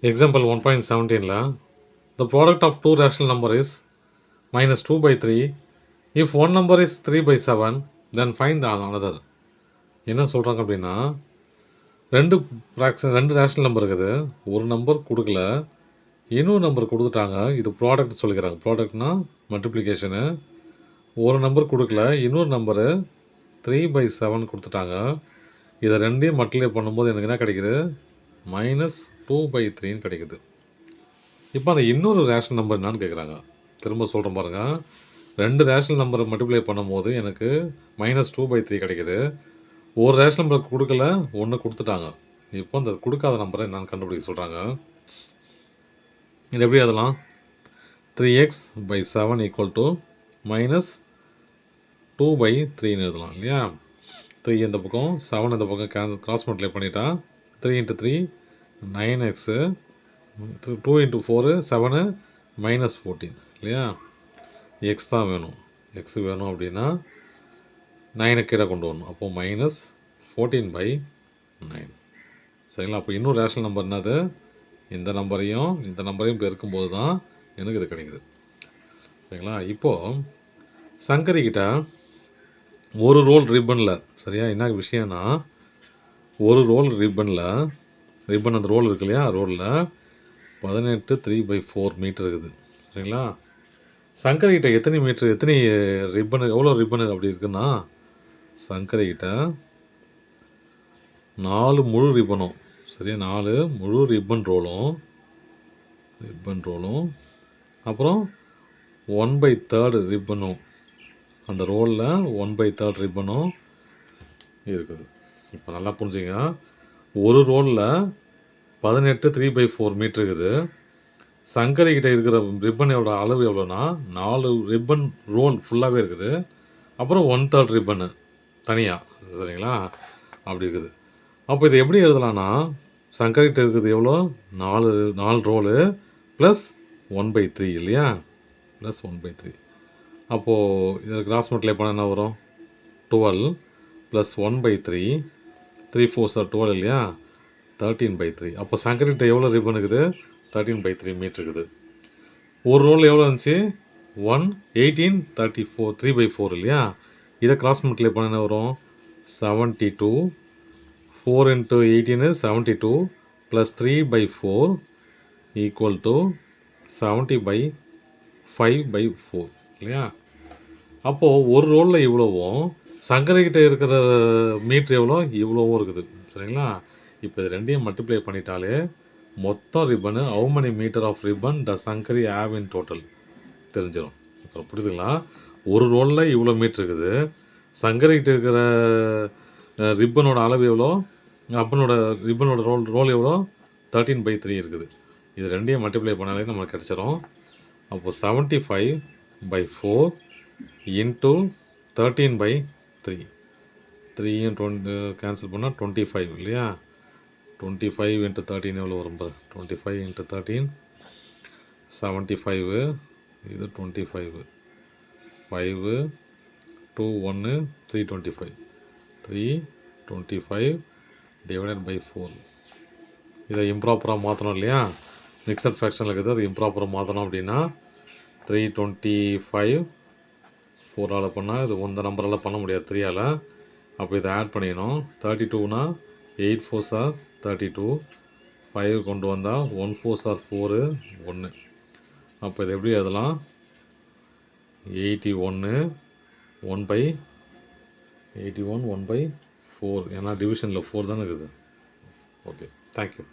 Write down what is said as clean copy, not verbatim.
Example 1.17 the product of two rational number is minus 2 by 3. If one number is 3 by 7, then find the another. என்ன சொல்கிறாங்க அப்படின்னா ரெண்டு rational number இருக்குது. ஒரு number கொடுக்கல, இன்னொரு நம்பர் கொடுத்துட்டாங்க. இது ப்ராடக்ட் சொல்லிக்கிறாங்க. ப்ராடக்ட்னா மல்டிப்ளிகேஷனு. ஒரு நம்பர் கொடுக்கல, இன்னொரு நம்பரு 3/7 கொடுத்துட்டாங்க. இதை ரெண்டையும் மல்டிப்ளை பண்ணும்போது எனக்கு என்ன கிடைக்குது? -2/3 கிடைக்குது. இப்போ அந்த இன்னொரு ரேஷனல் நம்பர் என்னான்னு கேட்குறாங்க. திரும்ப சொல்கிறேன் பாருங்கள். ரெண்டு ரேஷனல் நம்பரை மல்டிப்ளை பண்ணும்போது எனக்கு -2/3 கிடைக்குது. ஒரு ரேஷனல் நம்பர் கொடுக்கல, ஒன்று கொடுத்துட்டாங்க. இப்போ அந்த கொடுக்காத நம்பரை என்னான்னு கண்டுபிடிக்க சொல்கிறாங்க. இது எப்படி அதெல்லாம் 3x/7 = -2/3ன்னு எழுதலாம் இல்லையா? 3 இந்த பக்கம் 7 இந்த பக்கம் கிராஸ் மல்டிப்ளை பண்ணிட்டா 3 × 3 9x, 2 × 4 7 -14 இல்லையா? எக்ஸ் தான் வேணும். எக்ஸ் வேணும் அப்படின்னா 9 கீழே கொண்டு வரணும். அப்போது -14/9 சரிங்களா? அப்போ இன்னும் ரேஷனல் நம்பர் என்னது? இந்த நம்பரையும் பெருக்கும்போது தான் எனக்கு இது கிடைக்குது. சரிங்களா? இப்போது சங்கரிக்கிட்ட ஒரு ரோல் ரிப்பனில், சரியா, என்ன விஷயம்னா ஒரு ரோல் ரிப்பன் அந்த ரோல் இருக்கு இல்லையா? ரோலில் 18 3/4 மீட்டர் இருக்குது. சரிங்களா? சங்கரிக்கிட்ட எத்தனை ரிப்பன், எவ்வளோ ரிப்பன் அப்படி இருக்குன்னா, சங்கரிக்கிட்ட 4 முழு ரிப்பனும், சரியா, 4 முழு ரிப்பன் ரோலும் அப்புறம் 1/3 ரிப்பனும், அந்த ரோலில் 1/3 ரிப்பனும் இருக்குது. இப்போ நல்லா புரிஞ்சுங்க. ஒரு ரோலில் 18 3/4 மீட்டர் இருக்குது. சங்கரிக்கிட்ட இருக்கிற ரிப்பனோட அளவு எவ்வளோன்னா 4 ரிப்பன் ரோல் ஃபுல்லாகவே இருக்குது. அப்புறம் 1/3 ரிப்பனு தனியாக, சரிங்களா, அப்படி இருக்குது. அப்போ இதை எப்படி எழுதலான்னா, சங்கரிக்கிட்ட இருக்குது எவ்வளோ? 4 ரோலு ப்ளஸ் 1/3 இல்லையா? ப்ளஸ் 1/3. அப்போது இதில் கிராஸ் மல்டிப்ளை பண்ணால் என்ன வரும்? 12 ப்ளஸ் 1/3 3 4 12 இல்லையா? 13/3. அப்போ சங்கரிக்கிட்ட எவ்வளோ ரிப்பன் இருக்குது? 13/3 மீட்டர் இருக்குது. ஒரு ரோல் எவ்வளோ இருந்துச்சு? 1 18 34 3/4 இல்லையா? இதை கிராஸ் மல்டிப்ளை பண்ண என்ன வரும்? 72 4 × 18 72 ப்ளஸ் 3/4 = 70/5/4 இல்லையா? அப்போது ஒரு ரோலில் இவ்வளோவும், சங்கரிக்கிட்ட இருக்கிற மீட்ரு எவ்வளோ? இவ்வளோவும் இருக்குது. சரிங்களா? இப்போ இது ரெண்டையும் மல்டிப்ளை பண்ணிட்டாலே மொத்தம் ரிப்பனு how many meter of ribbon the Shankari have in total தெரிஞ்சிடும். இப்போ புரியுதுங்களா? ஒரு ரோலில் இவ்வளோ மீட்ரு இருக்குது. சங்கரிக்கிட்ட இருக்கிற ரிப்பனோட அளவு எவ்வளோ? ரிப்பனோட ரோல் எவ்வளோ? 13/3 இருக்குது. இது ரெண்டையும் மல்டிப்ளை பண்ணாலே நமக்கு கிடச்சிரும். அப்போது 75/4 × 13/3 3யும் 20 கேன்சல் பண்ணால் 25 இல்லையா? 25 × 13 எவ்வளோ வரும்? 25 × 13 75, இது 25 5 2 1 325 325 / 4. இதை இம்ப்ராப்பராக மாற்றணும் இல்லையா? மிக்சட் ஃப்ராக்ஷனில் இருக்குது. அது இம்ப்ராப்பராக மாற்றணும் அப்படின்னா 325 4ஆல் பண்ணால் இது இந்த நம்பரால் பண்ண முடியாது 3ஆல். அப்போ இதை ஆட் பண்ணிக்கணும். 32னா 8 4s are 32, 5 கொண்டு வந்தால் 1 4s are 4 1. அப்போ இது எப்படி எழுதலாம்? 81 1/4. ஏன்னா டிவிஷனில் 4 தானே இருக்குது. Okay, thank you.